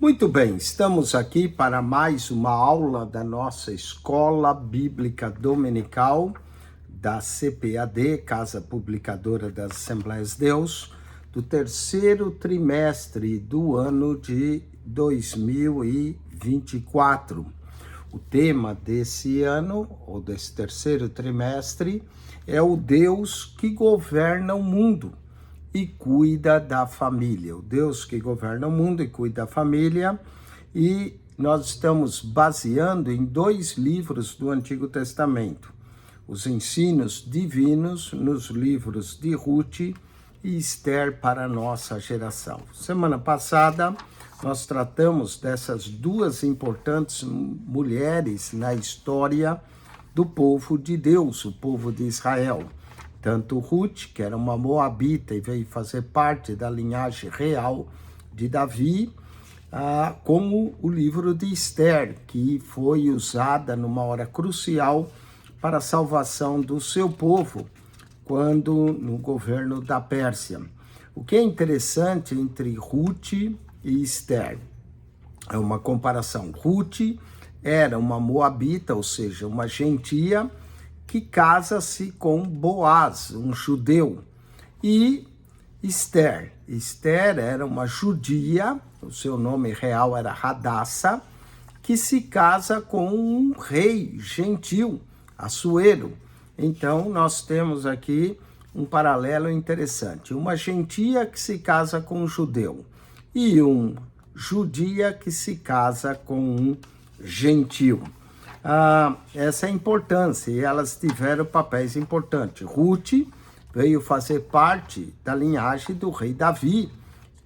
Muito bem, estamos aqui para mais uma aula da nossa Escola Bíblica Dominical da CPAD, Casa Publicadora das Assembleias de Deus, do terceiro trimestre do ano de 2024. O tema desse ano, ou desse terceiro trimestre, é o Deus que governa o mundo e cuida da família. O Deus que governa o mundo e cuida da família. E nós estamos baseando em dois livros do Antigo Testamento. Os ensinos divinos nos livros de Ruth e Esther para a nossa geração. Semana passada, nós tratamos dessas duas importantes mulheres na história do povo de Deus, o povo de Israel. Tanto Ruth, que era uma moabita e veio fazer parte da linhagem real de Davi, como o livro de Esther, que foi usada numa hora crucial para a salvação do seu povo, quando no governo da Pérsia. O que é interessante entre Ruth e Esther é uma comparação. Ruth era uma moabita, ou seja, uma gentia, que casa-se com Boaz, um judeu. E Esther era uma judia, o seu nome real era Hadassa, que se casa com um rei gentil, Assuero. Então, nós temos aqui um paralelo interessante. Uma gentia que se casa com um judeu e um judia que se casa com um gentil. Essa é a importância, e elas tiveram papéis importantes. Ruth veio fazer parte da linhagem do rei Davi,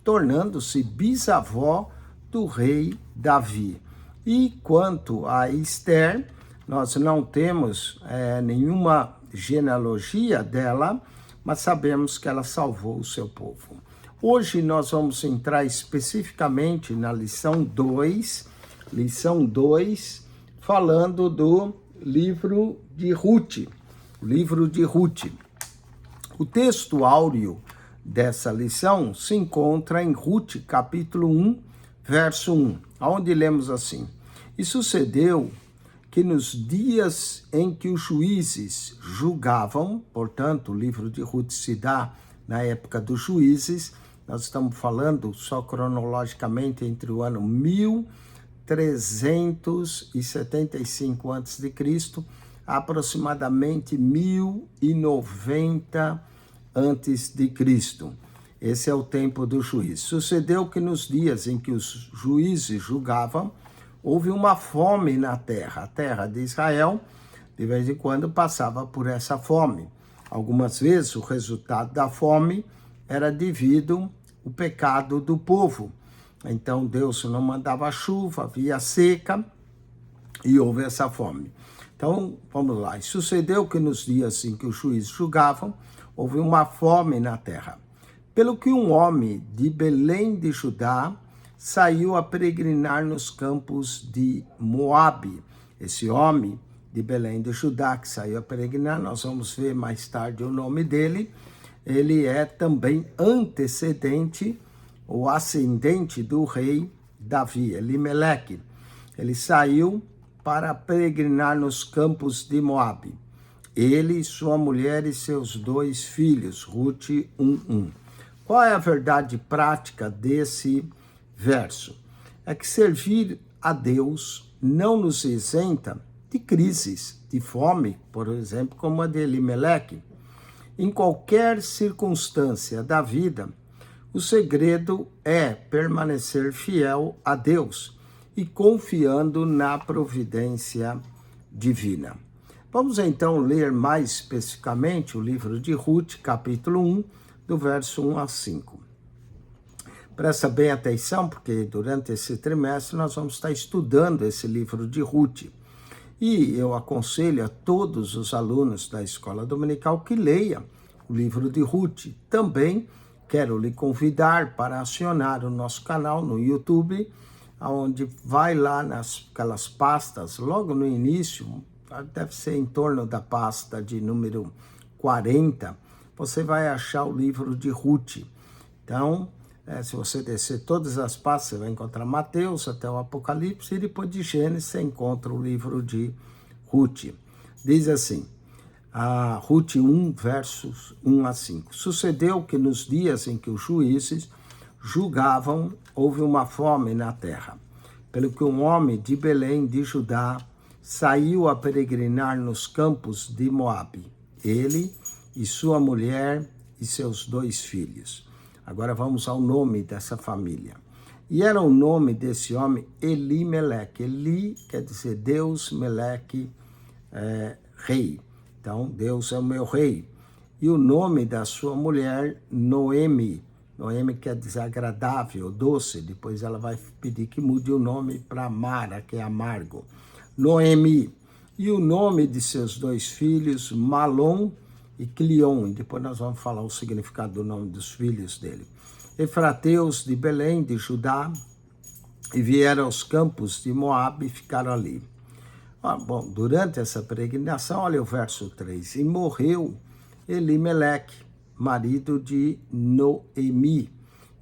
tornando-se bisavó do rei Davi. E quanto a Esther, nós não temos nenhuma genealogia dela, mas sabemos que ela salvou o seu povo. Hoje nós vamos entrar especificamente na lição 2, falando do livro de Ruth, O texto áureo dessa lição se encontra em Ruth, capítulo 1, verso 1, onde lemos assim: E sucedeu que nos dias em que os juízes julgavam, portanto, o livro de Ruth se dá na época dos juízes, nós estamos falando só cronologicamente entre o ano 1375 a.C., aproximadamente 1090 a.C. Esse é o tempo do juízo. Sucedeu que nos dias em que os juízes julgavam, houve uma fome na terra. A terra de Israel, de vez em quando, passava por essa fome. Algumas vezes o resultado da fome era devido ao pecado do povo. Então Deus não mandava chuva, havia seca e houve essa fome. Então, vamos lá. E sucedeu que nos dias em que os juízes julgavam, houve uma fome na terra. Pelo que um homem de Belém de Judá saiu a peregrinar nos campos de Moabe. Esse homem de Belém de Judá que saiu a peregrinar, nós vamos ver mais tarde o nome dele. Ele é também antecedente ou ascendente do rei Davi, Elimeleque. Ele saiu para peregrinar nos campos de Moabe. Ele, sua mulher e seus 2 filhos, Ruth 1:1. Qual é a verdade prática desse verso? É que servir a Deus não nos isenta de crises, de fome, por exemplo, como a de Elimeleque. Em qualquer circunstância da vida, o segredo é permanecer fiel a Deus e confiando na providência divina. Vamos então ler mais especificamente o livro de Ruth, capítulo 1, do verso 1 a 5. Presta bem atenção, porque durante esse trimestre nós vamos estar estudando esse livro de Ruth. E eu aconselho a todos os alunos da Escola Dominical que leiam o livro de Ruth. Também quero lhe convidar para acionar o nosso canal no YouTube, onde vai lá naquelas pastas, logo no início, deve ser em torno da pasta de número 40, você vai achar o livro de Ruth. Então, Se você descer todas as partes, você vai encontrar Mateus até o Apocalipse, e depois de Gênesis você encontra o livro de Ruth. Diz assim, Ruth 1, versos 1 a 5. Sucedeu que nos dias em que os juízes julgavam, houve uma fome na terra, pelo que um homem de Belém de Judá saiu a peregrinar nos campos de Moabe, ele e sua mulher e seus 2 filhos. Agora vamos ao nome dessa família. E era o nome desse homem Elimeleque. Eli quer dizer Deus, Meleque, rei. Então, Deus é o meu rei. E o nome da sua mulher, Noemi. Noemi quer dizer agradável, doce. Depois ela vai pedir que mude o nome para Mara, que é amargo. Noemi. E o nome de seus 2 filhos, Malom e Clion. E depois nós vamos falar o significado do nome dos filhos dele. Efrateus de Belém, de Judá, e vieram aos campos de Moabe e ficaram ali. Bom, durante essa peregrinação, olha o verso 3. E morreu Elimeleque, marido de Noemi,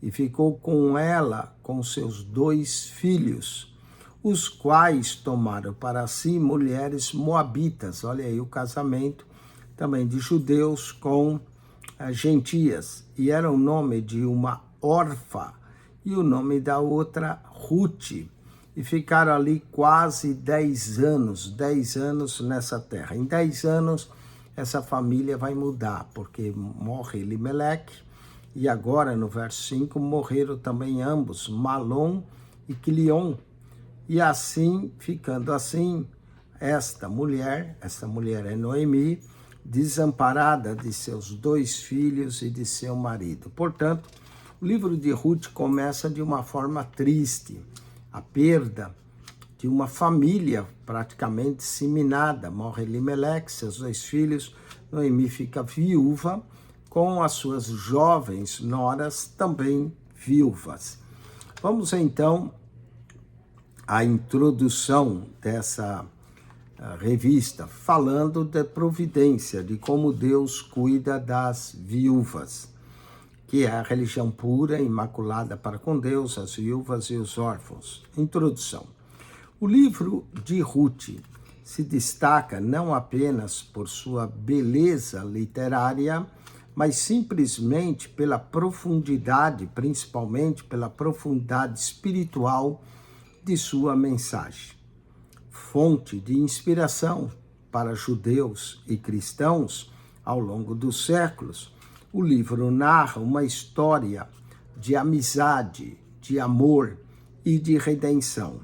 e ficou com ela, com seus 2 filhos, os quais tomaram para si mulheres moabitas. Olha aí o casamento também de judeus com gentias. E era o nome de uma Orfa e o nome da outra Ruth. E ficaram ali quase 10 anos nessa terra. Em 10 anos, essa família vai mudar, porque morre Elimeleque, e agora no verso 5, morreram também ambos, Malom e Quilion. E assim, ficando assim, esta mulher é Noemi, desamparada de seus 2 filhos e de seu marido. Portanto, o livro de Ruth começa de uma forma triste. A perda de uma família praticamente disseminada. Morre Elimeleque, seus 2 filhos, Noemi fica viúva, com as suas jovens noras também viúvas. Vamos então à introdução dessa revista, falando da providência, de como Deus cuida das viúvas, que é a religião pura, imaculada para com Deus, as viúvas e os órfãos. Introdução. O livro de Ruth se destaca não apenas por sua beleza literária, mas simplesmente pela profundidade, principalmente pela profundidade espiritual de sua mensagem. Fonte de inspiração para judeus e cristãos ao longo dos séculos, o livro narra uma história de amizade, de amor e de redenção.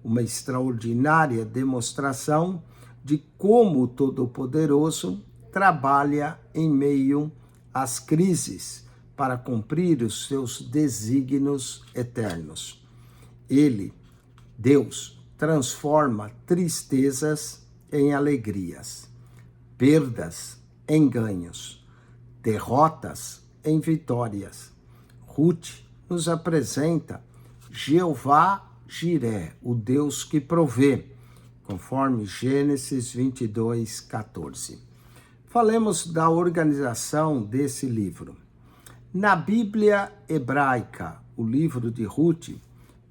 Uma extraordinária demonstração de como o Todo-Poderoso trabalha em meio às crises para cumprir os seus desígnios eternos. Ele, Deus, transforma tristezas em alegrias, perdas em ganhos, derrotas em vitórias. Ruth nos apresenta Jeová Jiré, o Deus que provê, conforme Gênesis 22, 14. Falemos da organização desse livro. Na Bíblia hebraica, o livro de Ruth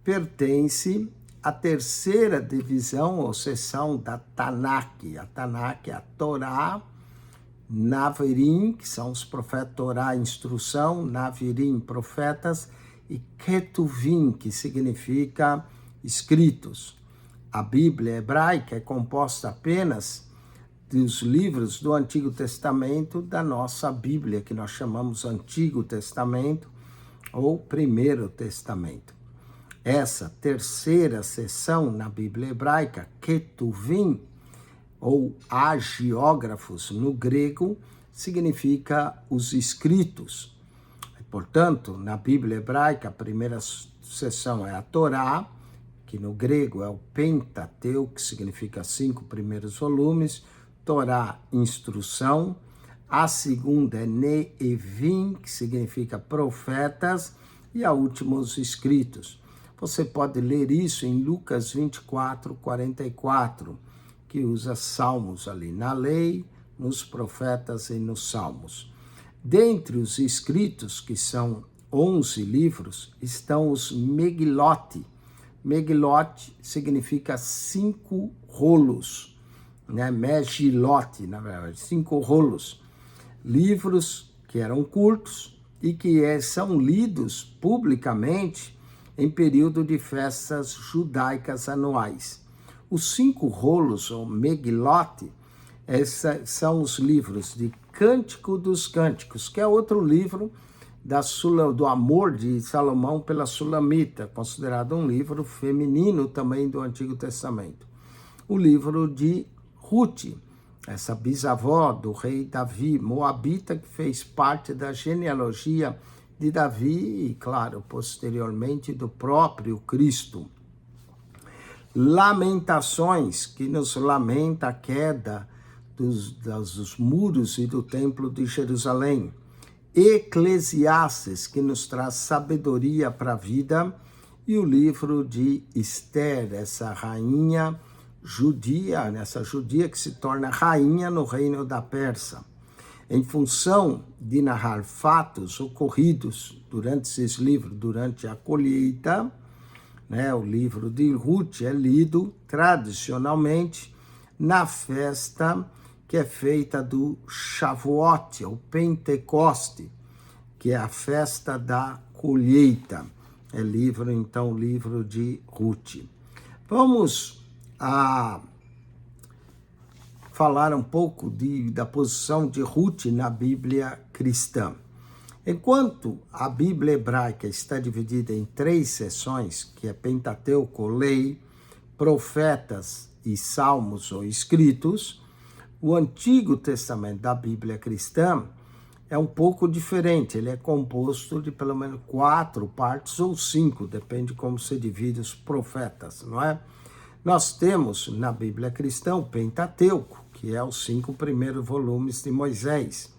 pertence à terceira divisão ou seção da Tanakh. A Tanakh é a Torá, Navirim, que são os profetas, Torá, instrução, Navirim, profetas, e Ketuvim, que significa escritos. A Bíblia hebraica é composta apenas dos livros do Antigo Testamento, da nossa Bíblia, que nós chamamos Antigo Testamento ou Primeiro Testamento. Essa terceira seção na Bíblia hebraica, Ketuvim, ou agiógrafos no grego, significa os escritos. Portanto, na Bíblia hebraica, a primeira seção é a Torá, que no grego é o Pentateuco, que significa 5 primeiros volumes, Torá, instrução. A segunda é Neevim, que significa profetas, e a última, os escritos. Você pode ler isso em Lucas 24, 44, que usa salmos ali, na lei, nos profetas e nos salmos. Dentre os escritos, que são 11 livros, estão os Megilot. Megilot significa 5 rolos, né? Megilot, na verdade, 5 rolos. Livros que eram curtos e que são lidos publicamente em período de festas judaicas anuais. Os 5 rolos, ou Megilot, são os livros de Cântico dos Cânticos, que é outro livro do amor de Salomão pela Sulamita, considerado um livro feminino também do Antigo Testamento. O livro de Ruth, essa bisavó do rei Davi, moabita, que fez parte da genealogia de Davi e, claro, posteriormente do próprio Cristo. Lamentações, que nos lamenta a queda dos muros e do templo de Jerusalém. Eclesiastes, que nos traz sabedoria para a vida, e o livro de Esther, essa rainha judia, essa judia que se torna rainha no reino da Pérsia. Em função de narrar fatos ocorridos durante esses livros, durante a colheita, né, o livro de Ruth é lido tradicionalmente na festa que é feita do Shavuot, o Pentecoste, que é a festa da colheita. É livro, então, livro de Ruth. Vamos falar um pouco da posição de Ruth na Bíblia cristã. Enquanto a Bíblia hebraica está dividida em 3 seções, que é Pentateuco, Lei, Profetas e Salmos ou Escritos, o Antigo Testamento da Bíblia cristã é um pouco diferente. Ele é composto de pelo menos 4 partes ou 5, depende de como se divide os profetas, não é? Nós temos na Bíblia cristã o Pentateuco, que é os 5 primeiros volumes de Moisés.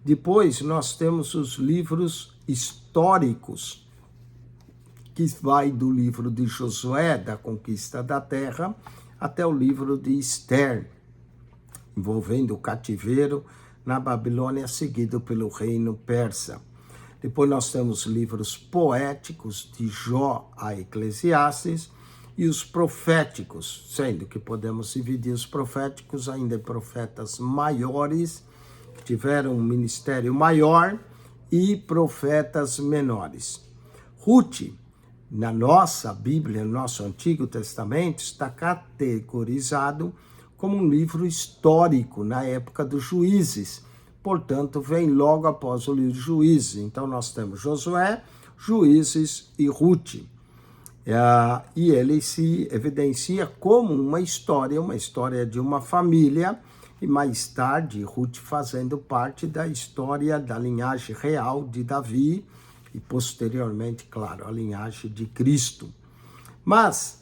Depois nós temos os livros históricos, que vai do livro de Josué, da conquista da terra, até o livro de Esther, envolvendo o cativeiro na Babilônia, seguido pelo reino persa. Depois nós temos livros poéticos, de Jó a Eclesiastes, e os proféticos, sendo que podemos dividir os proféticos ainda em profetas maiores, que tiveram um ministério maior, e profetas menores. Ruth, na nossa Bíblia, no nosso Antigo Testamento, está categorizado como um livro histórico na época dos juízes. Portanto, vem logo após o livro de Juízes. Então, nós temos Josué, Juízes e Ruth. E ele se evidencia como uma história de uma família, e mais tarde, Ruth fazendo parte da história da linhagem real de Davi, e posteriormente, claro, a linhagem de Cristo. Mas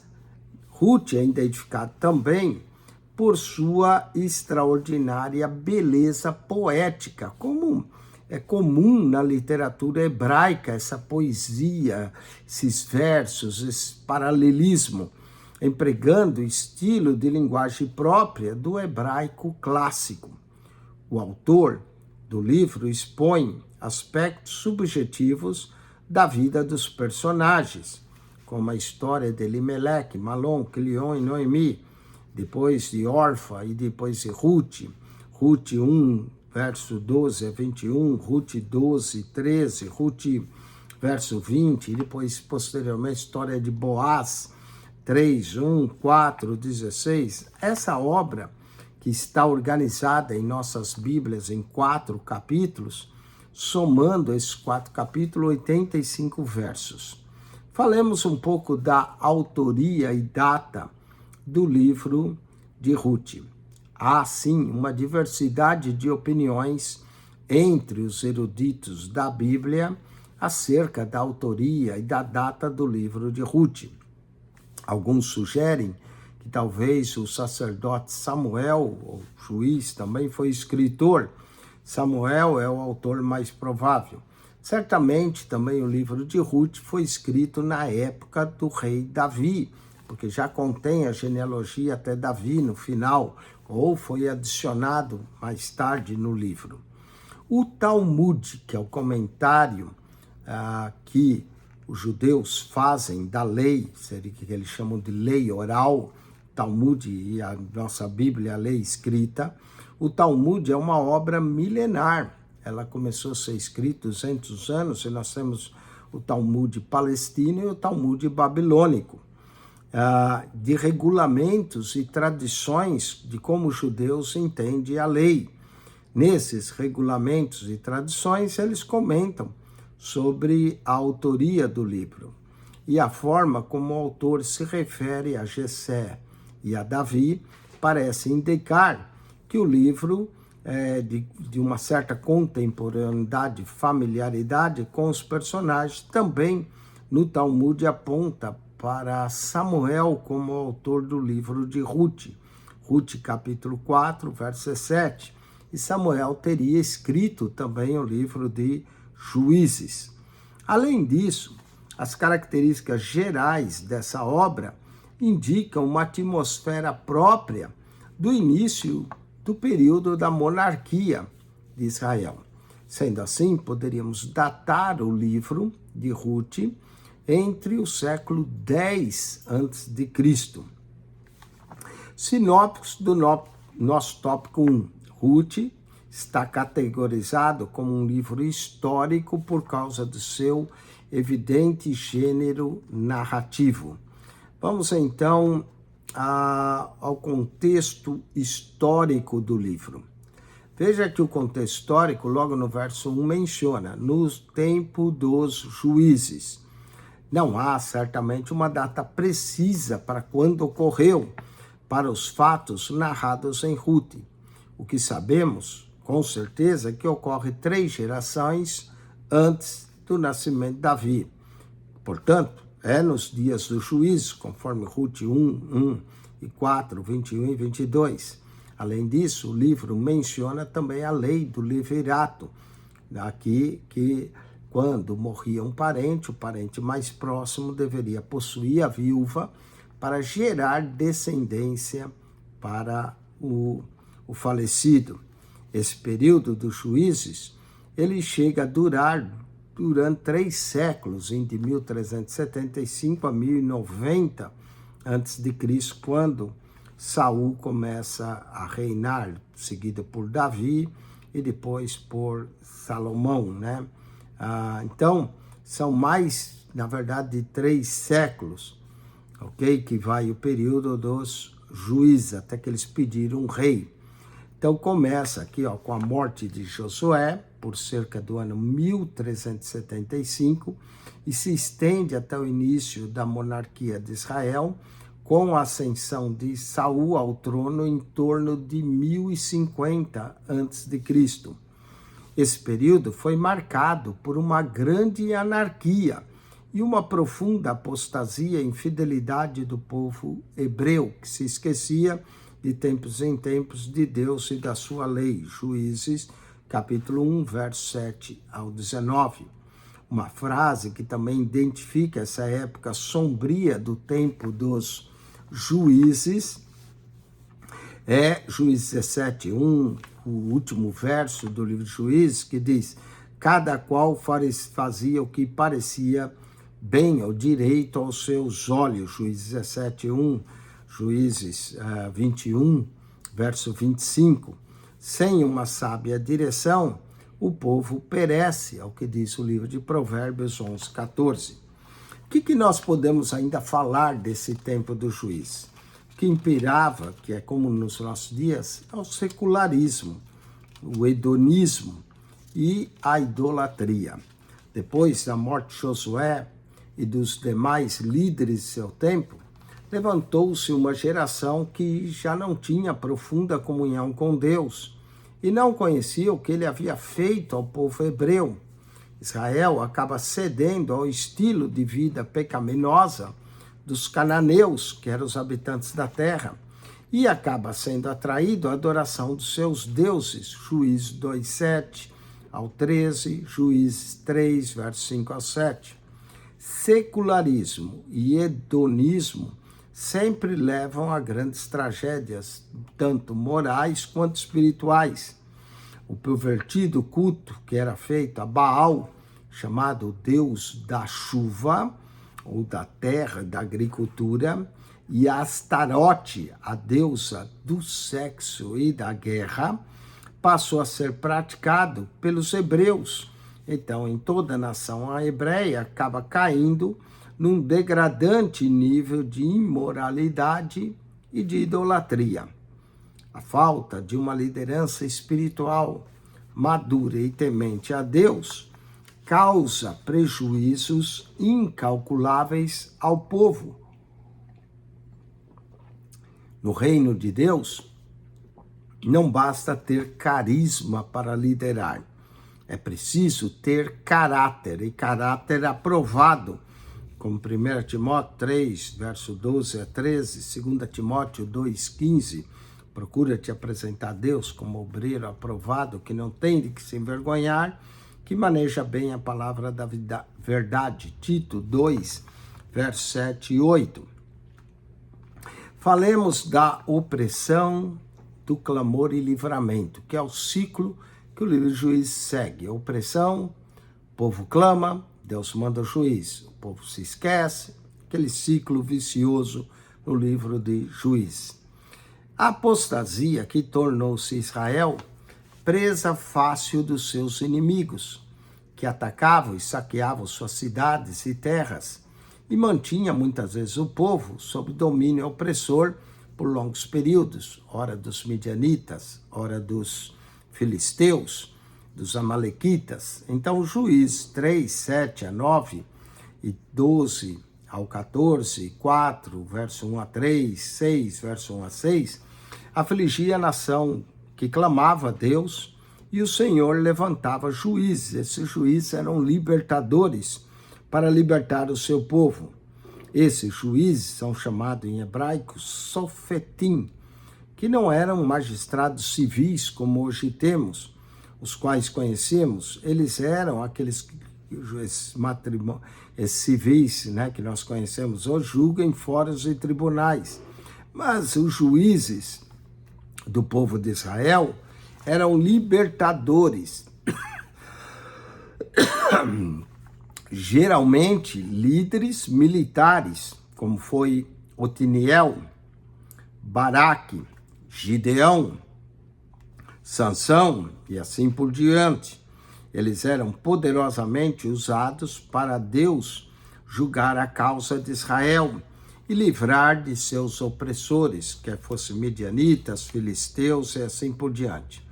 Ruth é identificada também por sua extraordinária beleza poética, como é comum na literatura hebraica, essa poesia, esses versos, esse paralelismo, empregando estilo de linguagem própria do hebraico clássico. O autor do livro expõe aspectos subjetivos da vida dos personagens, como a história de Elimeleque, Malom, Quilion e Noemi, depois de Orfa e depois de Ruth, Ruth 1, verso 12 a 21, Ruth 12, 13, Ruth, verso 20, e depois, posteriormente, a história de Boaz, 3, 1, 4, 16. Essa obra, que está organizada em nossas Bíblias em 4 capítulos, somando esses 4 capítulos, 85 versos. Falemos um pouco da autoria e data do livro de Ruth. Há, sim, uma diversidade de opiniões entre os eruditos da Bíblia acerca da autoria e da data do livro de Ruth. Alguns sugerem que talvez o sacerdote Samuel, o juiz, também foi escritor. Samuel é o autor mais provável. Certamente também o livro de Ruth foi escrito na época do rei Davi, porque já contém a genealogia até Davi no final, ou foi adicionado mais tarde no livro. O Talmud, que é o comentário que os judeus fazem da lei, seria que eles chamam de lei oral, Talmud e a nossa Bíblia, a lei escrita. O Talmud é uma obra milenar. Ela começou a ser escrita 200 anos, e nós temos o Talmud palestino e o Talmud babilônico, de regulamentos e tradições de como os judeus entendem a lei. Nesses regulamentos e tradições, eles comentam sobre a autoria do livro e a forma como o autor se refere a Jessé e a Davi parece indicar que o livro é de uma certa contemporaneidade, familiaridade com os personagens. Também no Talmud aponta para Samuel como autor do livro de Ruth, Ruth capítulo 4, verso 17, e Samuel teria escrito também o livro de Juízes. Além disso, as características gerais dessa obra indicam uma atmosfera própria do início do período da monarquia de Israel. Sendo assim, poderíamos datar o livro de Ruth entre o século X a.C. Sinopse do nosso tópico 1. Ruth está categorizado como um livro histórico por causa do seu evidente gênero narrativo. Vamos então ao contexto histórico do livro. Veja que o contexto histórico, logo no verso 1, menciona no tempo dos juízes. Não há certamente uma data precisa para quando ocorreu para os fatos narrados em Ruth. O que sabemos, com certeza, é que ocorre 3 gerações antes do nascimento de Davi. Portanto, é nos dias dos juízes, conforme Ruth 1 e 4, 21 e 22. Além disso, o livro menciona também a lei do levirato, aqui que quando morria um parente, o parente mais próximo deveria possuir a viúva para gerar descendência para o falecido. Esse período dos juízes, ele chega a durar durante 3 séculos, de 1375 a 1090 a.C., quando Saul começa a reinar, seguido por Davi e depois por Salomão, né? Então, são mais, na verdade, de 3 séculos, ok? Que vai o período dos juízes, até que eles pediram um rei. Então, começa aqui com a morte de Josué, por cerca do ano 1375, e se estende até o início da monarquia de Israel, com a ascensão de Saul ao trono em torno de 1050 a.C. Esse período foi marcado por uma grande anarquia e uma profunda apostasia e infidelidade do povo hebreu, que se esquecia de tempos em tempos de Deus e da sua lei. Juízes, capítulo 1, verso 7 ao 19. Uma frase que também identifica essa época sombria do tempo dos juízes é Juízes 17, 1, o último verso do livro de Juízes, que diz: cada qual fazia o que parecia bem ou direito aos seus olhos. Juízes 17, 1, Juízes 21, verso 25. Sem uma sábia direção, o povo perece, é o que diz o livro de Provérbios 11, 14. O que nós podemos ainda falar desse tempo do juiz? O que imperava, que é como nos nossos dias, é o secularismo, o hedonismo e a idolatria. Depois da morte de Josué e dos demais líderes de seu tempo, levantou-se uma geração que já não tinha profunda comunhão com Deus e não conhecia o que ele havia feito ao povo hebreu. Israel acaba cedendo ao estilo de vida pecaminosa dos cananeus, que eram os habitantes da terra, e acaba sendo atraído à adoração dos seus deuses. Juízes 2:7 ao 13, Juízes 3, versos 5 ao 7. Secularismo e hedonismo sempre levam a grandes tragédias, tanto morais quanto espirituais. O pervertido culto que era feito a Baal chamado Deus da chuva, ou da terra, da agricultura, e Astarote, a deusa do sexo e da guerra, passou a ser praticado pelos hebreus. Então, em toda a nação hebreia, acaba caindo num degradante nível de imoralidade e de idolatria. A falta de uma liderança espiritual madura e temente a Deus causa prejuízos incalculáveis ao povo. No reino de Deus, não basta ter carisma para liderar. É preciso ter caráter, e caráter aprovado, como 1 Timóteo 3, verso 12 a 13, 2 Timóteo 2, 15, procura te apresentar a Deus como obreiro aprovado, que não tem de que se envergonhar, que maneja bem a palavra da verdade. Tito 2, verso 7 e 8. Falemos da opressão, do clamor e livramento, que é o ciclo que o livro de Juízes segue. A opressão, o povo clama, Deus manda o juiz, o povo se esquece, aquele ciclo vicioso no livro de Juízes. A apostasia que tornou-se Israel presa fácil dos seus inimigos, que atacavam e saqueavam suas cidades e terras, e mantinha muitas vezes o povo sob domínio opressor por longos períodos, ora dos midianitas, ora dos filisteus, dos amalequitas. Então, Juízes 3, 7 a 9 e 12 ao 14, 4, verso 1 a 3, 6, verso 1 a 6, afligia a nação que clamava a Deus, e o Senhor levantava juízes. Esses juízes eram libertadores para libertar o seu povo. Esses juízes são chamados em hebraico sofetim, que não eram magistrados civis como hoje temos, os quais conhecemos. Eles eram aqueles esses civis, né, que nós conhecemos hoje, julgam em fóruns e tribunais. Mas os juízes do povo de Israel eram libertadores, geralmente líderes militares, como foi Otiniel, Baraque, Gideão, Sansão e assim por diante. Eles eram poderosamente usados para Deus julgar a causa de Israel e livrar de seus opressores, quer fossem midianitas, filisteus e assim por diante.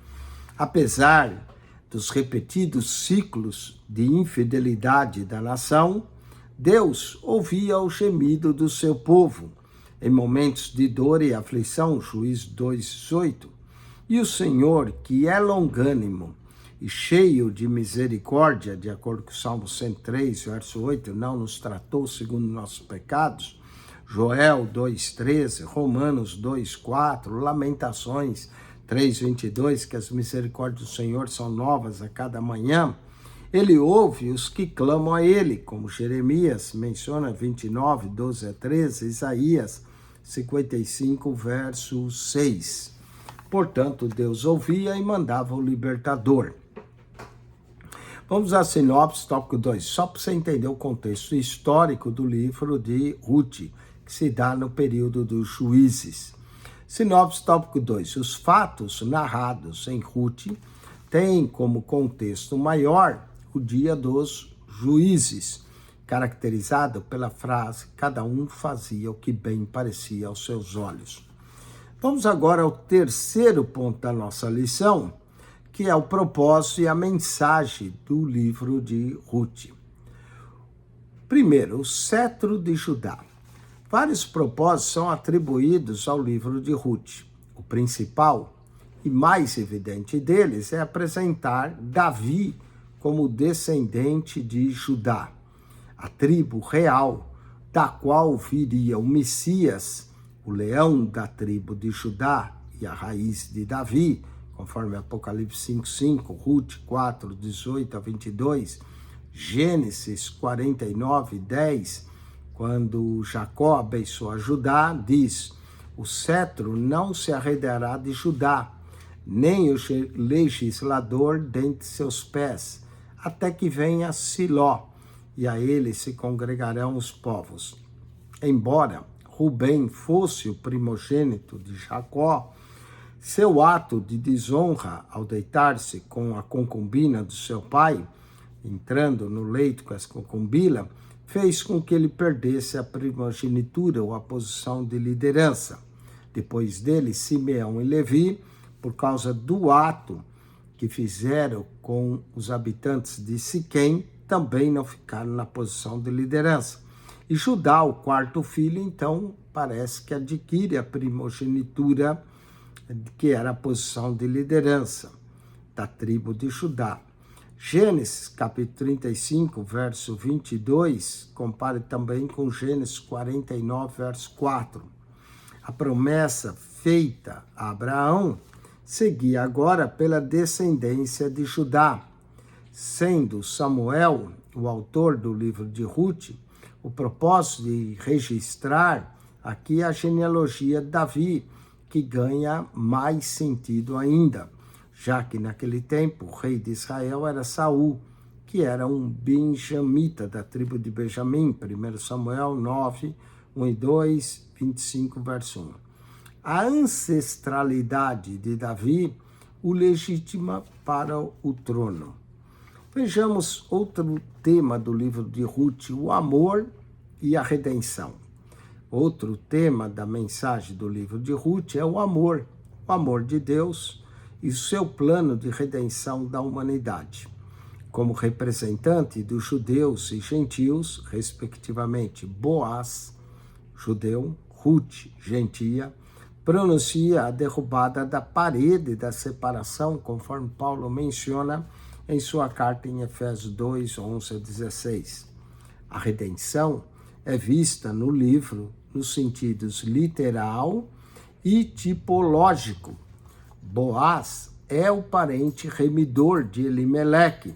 Apesar dos repetidos ciclos de infidelidade da nação, Deus ouvia o gemido do seu povo em momentos de dor e aflição, Juízes 2:18. E o Senhor, que é longânimo e cheio de misericórdia, de acordo com o Salmo 103, verso 8, não nos tratou segundo nossos pecados, Joel 2:13, Romanos 2:4, Lamentações 3:22, que as misericórdias do Senhor são novas a cada manhã. Ele ouve os que clamam a ele, como Jeremias menciona 29, 12 a 13, Isaías 55, verso 6. Portanto, Deus ouvia e mandava o libertador. Vamos à sinopse, tópico 2, só para você entender o contexto histórico do livro de Ruth, que se dá no período dos Juízes. Sinopse, tópico 2, os fatos narrados em Ruth têm como contexto maior o dia dos juízes, caracterizado pela frase, cada um fazia o que bem parecia aos seus olhos. Vamos agora ao terceiro ponto da nossa lição, que é o propósito e a mensagem do livro de Ruth. Primeiro, o cetro de Judá. Vários propósitos são atribuídos ao livro de Ruth. O principal e mais evidente deles é apresentar Davi como descendente de Judá, a tribo real da qual viria o Messias, o leão da tribo de Judá e a raiz de Davi, conforme Apocalipse 5:5, Ruth 4:18 a 22, Gênesis 49:10, quando Jacó abençoa Judá, diz, o cetro não se arredará de Judá, nem o legislador dentre seus pés, até que venha Siló, e a ele se congregarão os povos. Embora Rubem fosse o primogênito de Jacó, seu ato de desonra ao deitar-se com a concubina do seu pai, entrando no leito com essa concubina, fez com que ele perdesse a primogenitura ou a posição de liderança. Depois dele, Simeão e Levi, por causa do ato que fizeram com os habitantes de Siquém, também não ficaram na posição de liderança. E Judá, o quarto filho, então, parece que adquire a primogenitura, que era a posição de liderança da tribo de Judá. Gênesis, capítulo 35, verso 22, compare também com Gênesis 49, verso 4. A promessa feita a Abraão seguia agora pela descendência de Judá, sendo Samuel, o autor do livro de Ruth, o propósito de registrar aqui a genealogia de Davi, que ganha mais sentido ainda, já que naquele tempo o rei de Israel era Saul, que era um benjamita da tribo de Benjamim, 1 Samuel 9, 1 e 2, 25, verso 1. A ancestralidade de Davi o legitima para o trono. Vejamos outro tema do livro de Ruth, o amor e a redenção. Outro tema da mensagem do livro de Ruth é o amor de Deus e o seu plano de redenção da humanidade. Como representante dos judeus e gentios, respectivamente, Boaz, judeu, Ruth, gentia, pronuncia a derrubada da parede da separação, conforme Paulo menciona em sua carta em Efésios 2, 11 a 16. A redenção é vista no livro nos sentidos literal e tipológico. Boaz é o parente remidor de Elimeleque,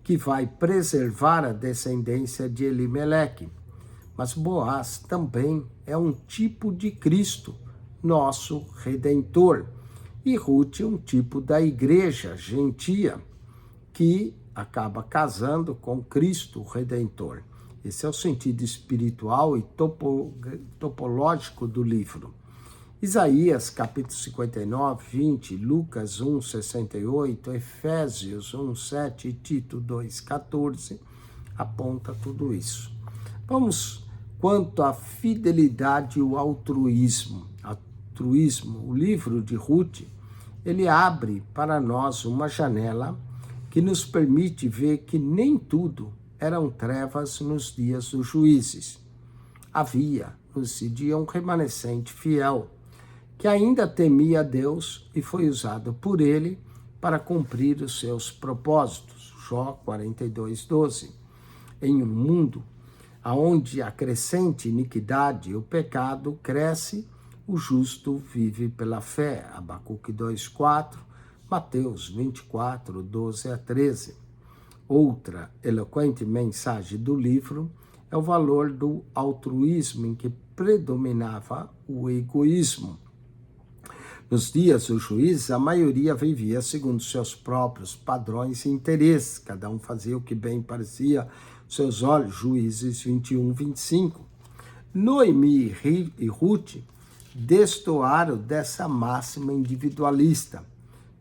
que vai preservar a descendência de Elimeleque. Mas Boaz também é um tipo de Cristo, nosso Redentor. E Ruth é um tipo da igreja gentia, que acaba casando com Cristo Redentor. Esse é o sentido espiritual e topológico do livro. Isaías, capítulo 59, 20, Lucas 1, 68, Efésios 1, 7 e Tito 2, 14, aponta tudo isso. Vamos quanto à fidelidade e o altruísmo. O livro de Ruth, ele abre para nós uma janela que nos permite ver que nem tudo eram trevas nos dias dos juízes. Havia, nesse dia, um remanescente fiel, que ainda temia a Deus e foi usado por ele para cumprir os seus propósitos. Jó 42, 12. Em um mundo onde a crescente iniquidade e o pecado cresce, o justo vive pela fé. Abacuque 2, 4, Mateus 24, 12 a 13. Outra eloquente mensagem do livro é o valor do altruísmo, em que predominava o egoísmo. Nos dias dos juízes, a maioria vivia segundo seus próprios padrões e interesses. Cada um fazia o que bem parecia aos seus olhos. Juízes 21, 25. Noemi e Ruth destoaram dessa máxima individualista.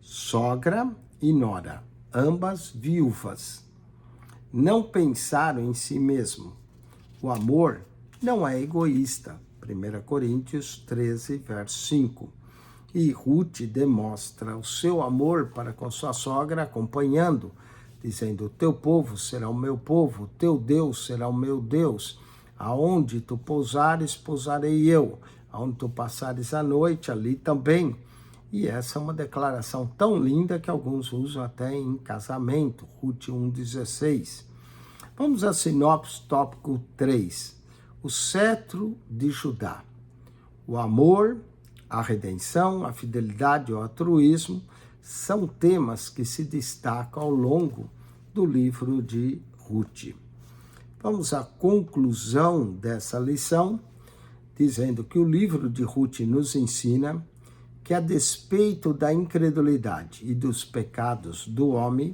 Sogra e nora, ambas viúvas, não pensaram em si mesmo. O amor não é egoísta. 1 Coríntios 13, verso 5. E Ruth demonstra o seu amor para com sua sogra, acompanhando, dizendo: o teu povo será o meu povo, o teu Deus será o meu Deus. Aonde tu pousares, pousarei eu. Aonde tu passares a noite, ali também. E essa é uma declaração tão linda que alguns usam até em casamento. Ruth 1,16. Vamos a sinopse tópico 3. O cetro de Judá. O amor, a redenção, a fidelidade e o altruísmo são temas que se destacam ao longo do livro de Ruth. Vamos à conclusão dessa lição, dizendo que o livro de Ruth nos ensina que, a despeito da incredulidade e dos pecados do homem,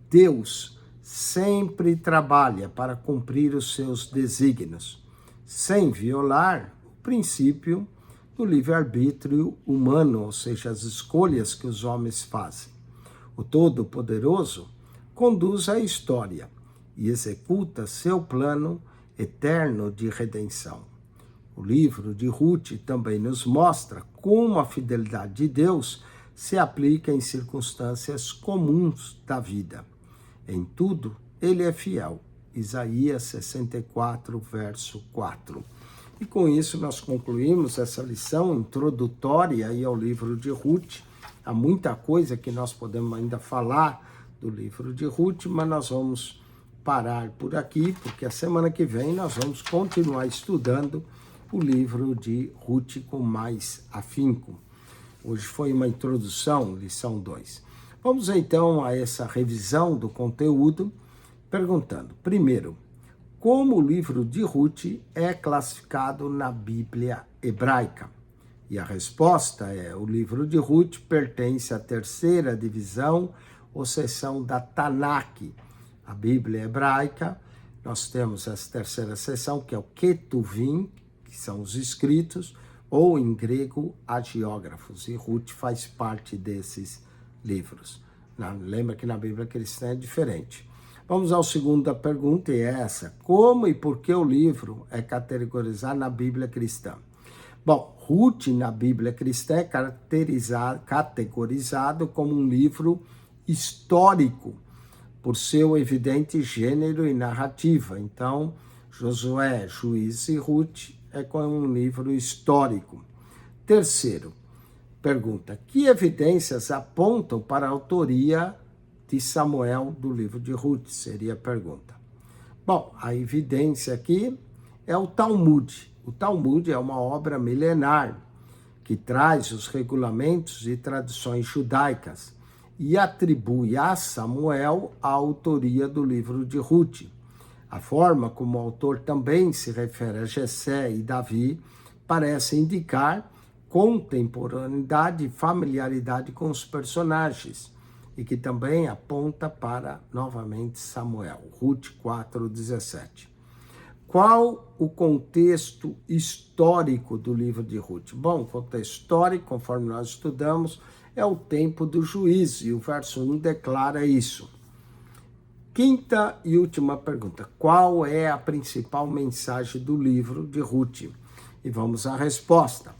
Deus sempre trabalha para cumprir os seus desígnios, sem violar o princípio do livre-arbítrio humano, ou seja, as escolhas que os homens fazem. O Todo-Poderoso conduz a história e executa seu plano eterno de redenção. O livro de Ruth também nos mostra como a fidelidade de Deus se aplica em circunstâncias comuns da vida. Em tudo, ele é fiel. Isaías 64, verso 4. E com isso nós concluímos essa lição introdutória aí ao livro de Ruth. Há muita coisa que nós podemos ainda falar do livro de Ruth, mas nós vamos parar por aqui, porque a semana que vem nós vamos continuar estudando o livro de Ruth com mais afinco. Hoje foi uma introdução, lição 2. Vamos então a essa revisão do conteúdo, perguntando, primeiro, como o livro de Ruth é classificado na Bíblia hebraica? E a resposta é, o livro de Ruth pertence à terceira divisão, ou seção da Tanakh. A Bíblia hebraica, nós temos essa terceira seção, que é o Ketuvim, que são os escritos, ou em grego, hagiógrafos. E Ruth faz parte desses livros. Lembra que na Bíblia cristã é diferente. Vamos à segunda pergunta, e é essa. Como e por que o livro é categorizado na Bíblia cristã? Bom, Ruth na Bíblia cristã é categorizado como um livro histórico, por seu evidente gênero e narrativa. Então, Josué, Juízes e Ruth é como um livro histórico. Terceiro, pergunta, que evidências apontam para a autoria de Samuel do livro de Ruth? Seria a pergunta. Bom, a evidência aqui é o Talmud. O Talmud é uma obra milenar que traz os regulamentos e tradições judaicas e atribui a Samuel a autoria do livro de Ruth. A forma como o autor também se refere a Jessé e Davi parece indicar contemporaneidade e familiaridade com os personagens, e que também aponta para, novamente, Samuel. Ruth 4:17. Qual o contexto histórico do livro de Ruth? Bom, o contexto histórico, conforme nós estudamos, é o tempo do juízo, e o verso 1 declara isso. Quinta e última pergunta, qual é a principal mensagem do livro de Ruth? E vamos à resposta.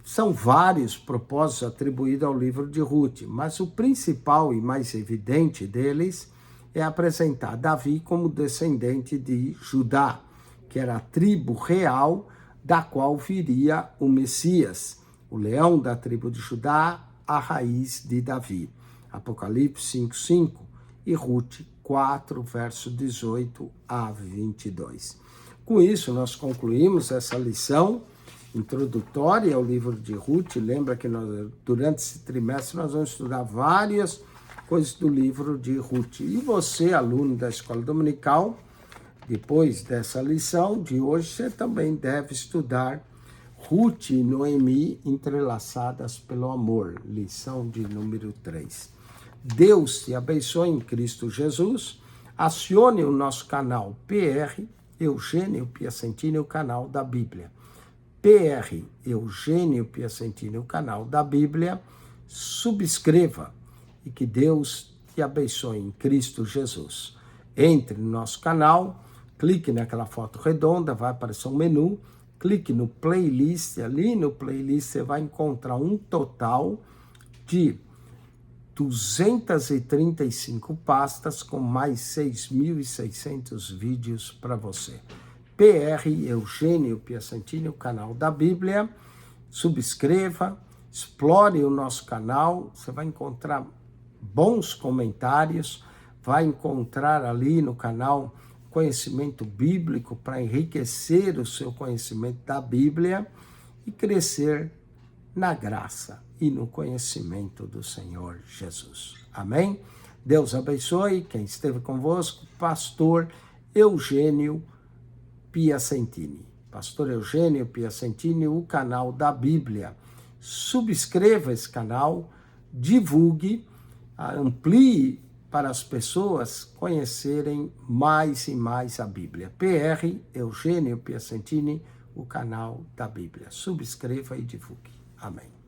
São vários propósitos atribuídos ao livro de Ruth, mas o principal e mais evidente deles é apresentar Davi como descendente de Judá, que era a tribo real da qual viria o Messias, o leão da tribo de Judá, a raiz de Davi. Apocalipse 5:5 e Ruth 4, verso 18 a 22. Com isso, nós concluímos essa lição introdutória ao livro de Ruth. Lembra que durante esse trimestre nós vamos estudar várias coisas do livro de Ruth. E você, aluno da Escola Dominical, depois dessa lição de hoje, você também deve estudar Ruth e Noemi entrelaçadas pelo amor, lição de número 3. Deus te abençoe em Cristo Jesus. Acione o nosso canal PR Eugênio Piacentini, o canal da Bíblia. PR Eugênio Piacentini, o canal da Bíblia. Subscreva e que Deus te abençoe em Cristo Jesus. Entre no nosso canal, clique naquela foto redonda, vai aparecer um menu, clique no playlist, ali no playlist você vai encontrar um total de 235 pastas com mais 6.600 vídeos para você. PR Eugênio Piacentini, o canal da Bíblia. Subscreva, explore o nosso canal, você vai encontrar bons comentários, vai encontrar ali no canal conhecimento bíblico para enriquecer o seu conhecimento da Bíblia e crescer na graça e no conhecimento do Senhor Jesus. Amém? Deus abençoe. Quem esteve convosco, pastor Eugênio Piacentini. Pastor Eugênio Piacentini, o canal da Bíblia. Subscreva esse canal, divulgue, amplie para as pessoas conhecerem mais e mais a Bíblia. PR Eugênio Piacentini, o canal da Bíblia. Subscreva e divulgue. Amém.